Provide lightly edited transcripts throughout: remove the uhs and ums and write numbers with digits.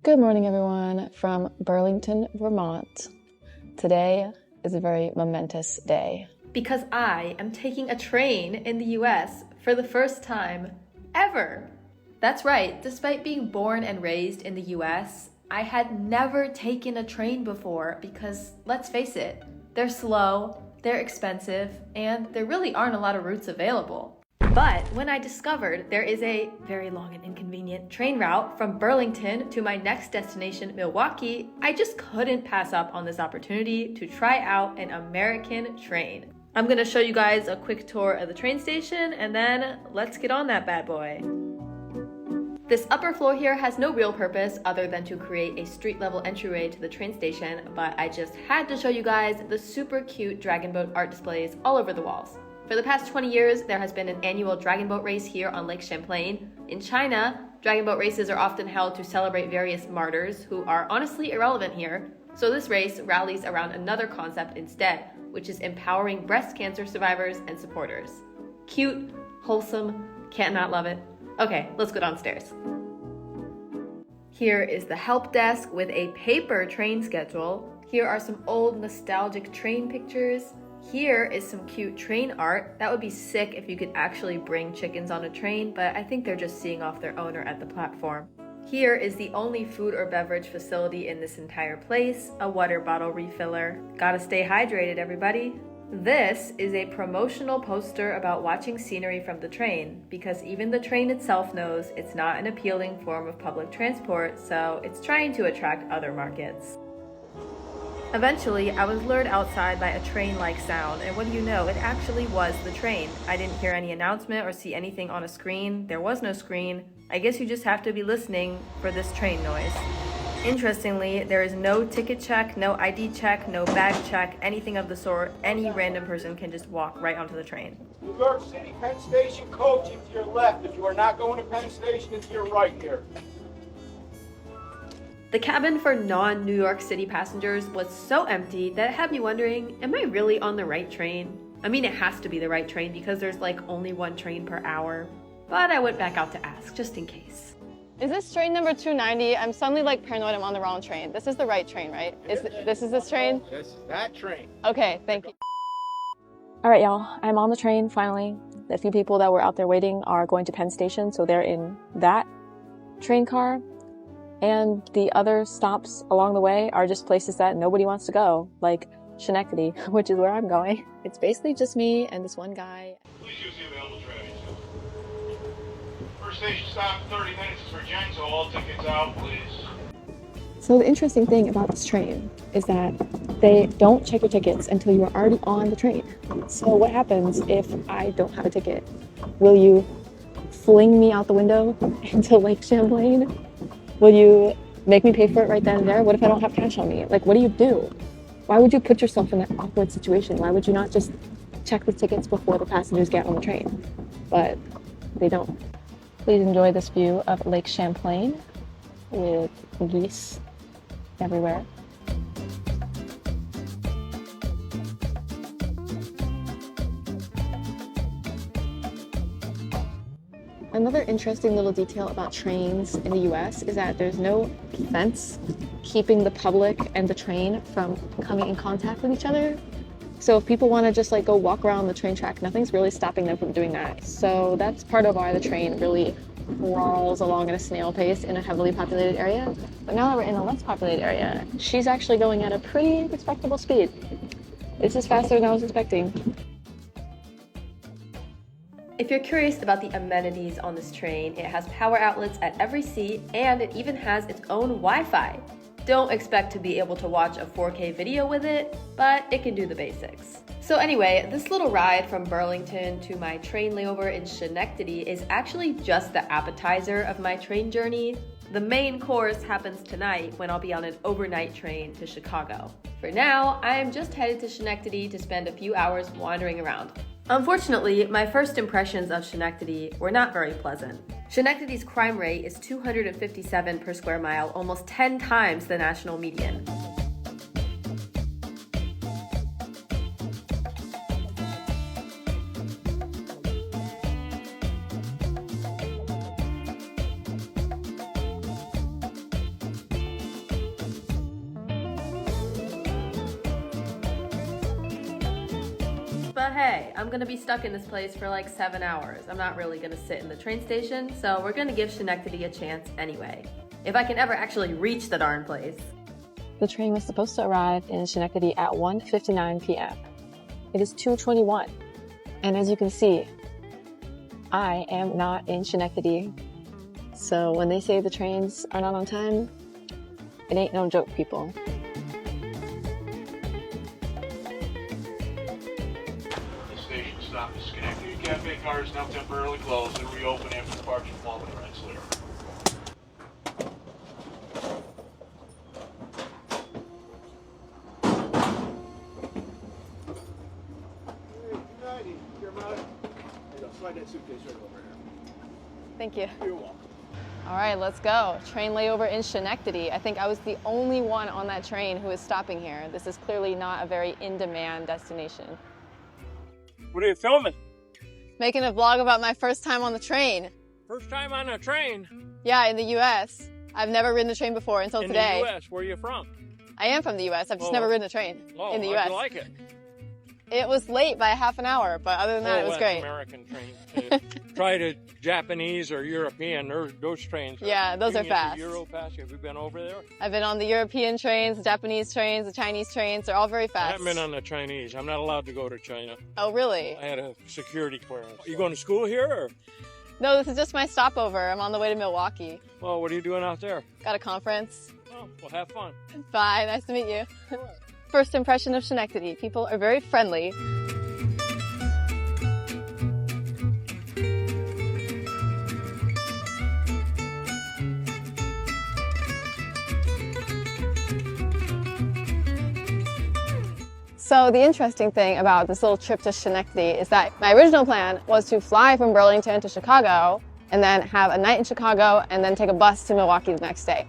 Good morning, everyone, from Burlington, Vermont. Today is a very momentous day. Because I am taking a train in the US for the first time ever. That's right, despite being born and raised in the US, I had never taken a train before because, let's face it, they're slow, they're expensive, and there really aren't a lot of routes available. But when I discovered there is a very long and inconvenient train route from Burlington to my next destination, Milwaukee, I just couldn't pass up on this opportunity to try out an American train. I'm gonna show you guys a quick tour of the train station and then let's get on that bad boy. This upper floor here has no real purpose other than to create a street level entryway to the train station, but I just had to show you guys the super cute dragon boat art displays all over the walls. For the past 20 years, there has been an annual dragon boat race here on Lake Champlain. In China, dragon boat races are often held to celebrate various martyrs who are honestly irrelevant here. So this race rallies around another concept instead, which is empowering breast cancer survivors and supporters. Cute, wholesome, can't not love it. Okay, let's go downstairs. Here is the help desk with a paper train schedule. Here are some old nostalgic train pictures. Here is some cute train art. That would be sick if you could actually bring chickens on a train, but I think they're just seeing off their owner at the platform. Here is the only food or beverage facility in this entire place, a water bottle refiller. Gotta stay hydrated, everybody. This is a promotional poster about watching scenery from the train, because even the train itself knows it's not an appealing form of public transport, so it's trying to attract other markets. Eventually, I was lured outside by a train-like sound, and what do you know, it actually was the train. I didn't hear any announcement or see anything on a screen. There was no screen. I guess you just have to be listening for this train noise. Interestingly, there is no ticket check, no ID check, no bag check, anything of the sort. Any random person can just walk right onto the train. New York City, Penn Station coaching to your left. If you are not going to Penn Station, it's to your right here. The cabin for non-New York City passengers was so empty that it had me wondering, am I really on the right train? I mean, it has to be the right train because there's like only one train per hour. But I went back out to ask, just in case. Is this train number 290? I'm suddenly like paranoid I'm on the wrong train. This is the right train, right? This is this train? This is that train. Okay, thank you. All right, y'all, I'm on the train finally. The few people that were out there waiting are going to Penn Station, so they're in that train car. And the other stops along the way are just places that nobody wants to go, like Schenectady, which is where I'm going. It's basically just me and this one guy. Please use the available trains. First station stop in 30 minutes is Virginia, so all tickets out, please. So the interesting thing about this train is that they don't check your tickets until you are already on the train. So what happens if I don't have a ticket? Will you fling me out the window into Lake Champlain? Will you make me pay for it right then and there? What if I don't have cash on me? Like, what do you do? Why would you put yourself in that awkward situation? Why would you not just check the tickets before the passengers get on the train? But they don't. Please enjoy this view of Lake Champlain with geese everywhere. Another interesting little detail about trains in the US is that there's no fence keeping the public and the train from coming in contact with each other. So if people want to just like go walk around the train track, nothing's really stopping them from doing that. So that's part of why the train really crawls along at a snail pace in a heavily populated area. But now that we're in a less populated area, she's actually going at a pretty respectable speed. This is faster than I was expecting. If you're curious about the amenities on this train, it has power outlets at every seat and it even has its own Wi-Fi. Don't expect to be able to watch a 4K video with it, but it can do the basics. So anyway, this little ride from Burlington to my train layover in Schenectady is actually just the appetizer of my train journey. The main course happens tonight when I'll be on an overnight train to Chicago. For now, I am just headed to Schenectady to spend a few hours wandering around. Unfortunately, my first impressions of Schenectady were not very pleasant. Schenectady's crime rate is 257 per square mile, almost 10 times the national median. But hey, I'm gonna be stuck in this place for like 7 hours. I'm not really gonna sit in the train station, so we're gonna give Schenectady a chance anyway. If I can ever actually reach the darn place. The train was supposed to arrive in Schenectady at 1:59 p.m. It is 2:21. And as you can see, I am not in Schenectady. So when they say the trains are not on time, it ain't no joke, people. The station stop is Schenectady Cafe car is now temporarily closed and reopen after departure from Albany Rensselaer. Slide that suitcase right over here. Thank you. You're welcome. All right, let's go. Train layover in Schenectady. I think I was the only one on that train who is stopping here. This is clearly not a very in-demand destination. What are you filming? Making a vlog about my first time on the train. First time on a train Yeah, in the U.S. I've never ridden a train before until in today. the U.S. Where are you from? I am from the U.S. I've just Oh. never ridden a train Oh, in the how'd U.S. you like it? It was late by half an hour, but other than that, it was that's great. American train. Try to Japanese or European. Those trains. Yeah, those You are can get fast. the Europass. Have you been over there? I've been on the European trains, the Japanese trains, the Chinese trains. They're all very I fast. haven't been on the Chinese. I'm not allowed to go to China. Oh, really? I had a security clearance. You going to school here? Or? No, this is just my stopover. I'm on the way to Milwaukee. Well, what are you doing out there? Got a conference. Oh, well, have fun. Bye, nice to meet you. First impression of Schenectady. People are very friendly. So the interesting thing about this little trip to Schenectady is that my original plan was to fly from Burlington to Chicago and then have a night in Chicago and then take a bus to Milwaukee the next day.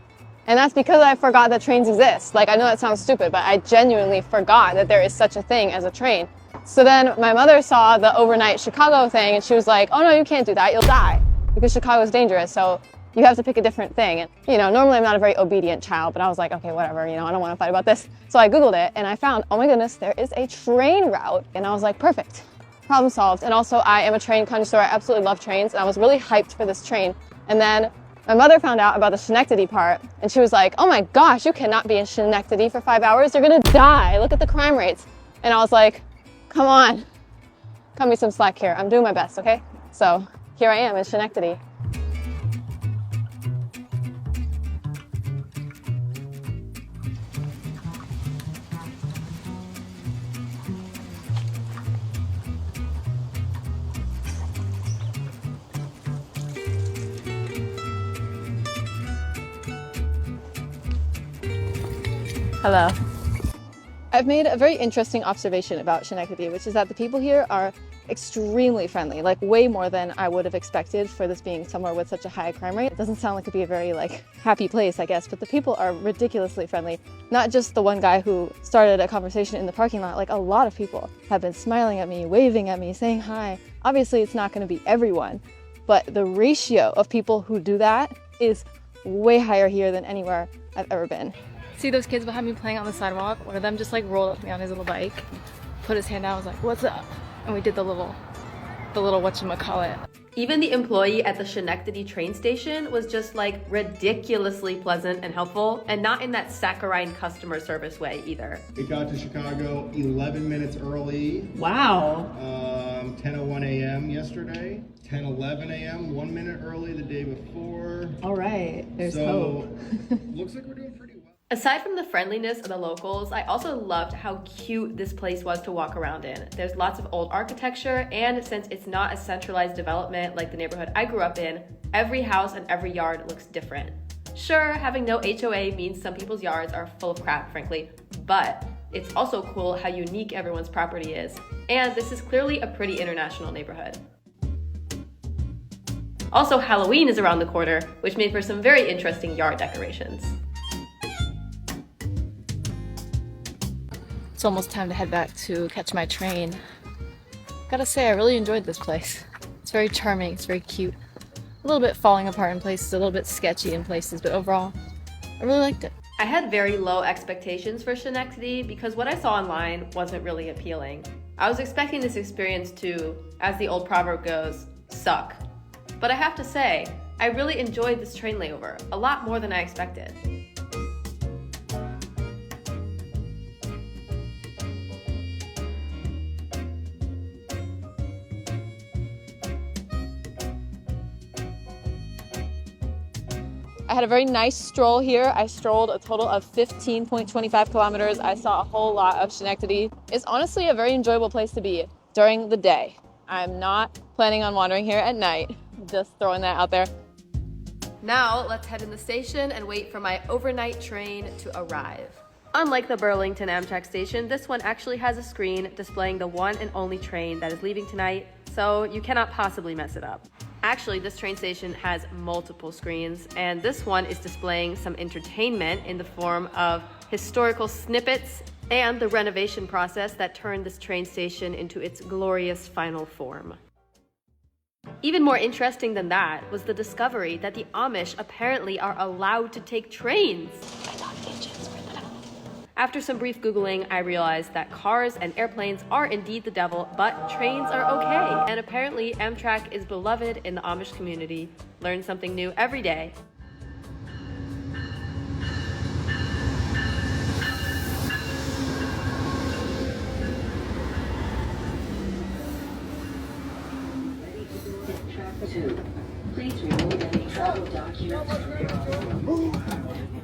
And that's because I forgot that trains exist. Like, I know that sounds stupid, but I genuinely forgot that there is such a thing as a train. So then my mother saw the overnight Chicago thing and she was like, oh no, you can't do that, you'll die. Because Chicago is dangerous, so you have to pick a different thing. And, you know, normally I'm not a very obedient child, but I was like, okay, whatever, you know, I don't want to fight about this. So I Googled it and I found, oh my goodness, there is a train route. And I was like, perfect, problem solved. And also I am a train connoisseur, I absolutely love trains. And I was really hyped for this train. And then my mother found out about the Schenectady part and she was like, oh my gosh, you cannot be in Schenectady for 5 hours. You're gonna die. Look at the crime rates. And I was like, come on, cut me some slack here. I'm doing my best, okay? So here I am in Schenectady. Hello. I've made a very interesting observation about Schenectady, which is that the people here are extremely friendly, like way more than I would have expected for this being somewhere with such a high crime rate. It doesn't sound like it'd be a very happy place, I guess, but the people are ridiculously friendly. Not just the one guy who started a conversation in the parking lot, like a lot of people have been smiling at me, waving at me, saying hi. Obviously, it's not going to be everyone, but the ratio of people who do that is way higher here than anywhere I've ever been. See those kids behind me playing on the sidewalk? One of them just rolled up to me on his little bike, put his hand out, was like, what's up? And we did the little whatchamacallit. Even the employee at the Schenectady train station was just ridiculously pleasant and helpful, and not in that saccharine customer service way either. We got to Chicago 11 minutes early. Wow. 10:01 a.m. yesterday. 10:11 a.m. 1 minute early the day before. All right, there's So looks like we're doing pretty well. Aside from the friendliness of the locals, I also loved how cute this place was to walk around in. There's lots of old architecture, and since it's not a centralized development like the neighborhood I grew up in, every house and every yard looks different. Sure, having no HOA means some people's yards are full of crap, frankly, but it's also cool how unique everyone's property is. And this is clearly a pretty international neighborhood. Also, Halloween is around the corner, which made for some very interesting yard decorations. It's almost time to head back to catch my train. Gotta say, I really enjoyed this place. It's very charming, it's very cute. A little bit falling apart in places, a little bit sketchy in places, but overall, I really liked it. I had very low expectations for Schenectady because what I saw online wasn't really appealing. I was expecting this experience to, as the old proverb goes, suck. But I have to say, I really enjoyed this train layover, a lot more than I expected. I had a very nice stroll here. I strolled a total of 15.25 kilometers. I saw a whole lot of Schenectady. It's honestly a very enjoyable place to be during the day. I'm not planning on wandering here at night. Just throwing that out there. Now let's head in the station and wait for my overnight train to arrive. Unlike the Burlington Amtrak station, this one actually has a screen displaying the one and only train that is leaving tonight, so you cannot possibly mess it up. Actually, this train station has multiple screens, and this one is displaying some entertainment in the form of historical snippets and the renovation process that turned this train station into its glorious final form. Even more interesting than that was the discovery that the Amish apparently are allowed to take trains. After some brief Googling, I realized that cars and airplanes are indeed the devil, but trains are okay. And apparently, Amtrak is beloved in the Amish community. Learn something new every day. Please remove any travel documents from your phone.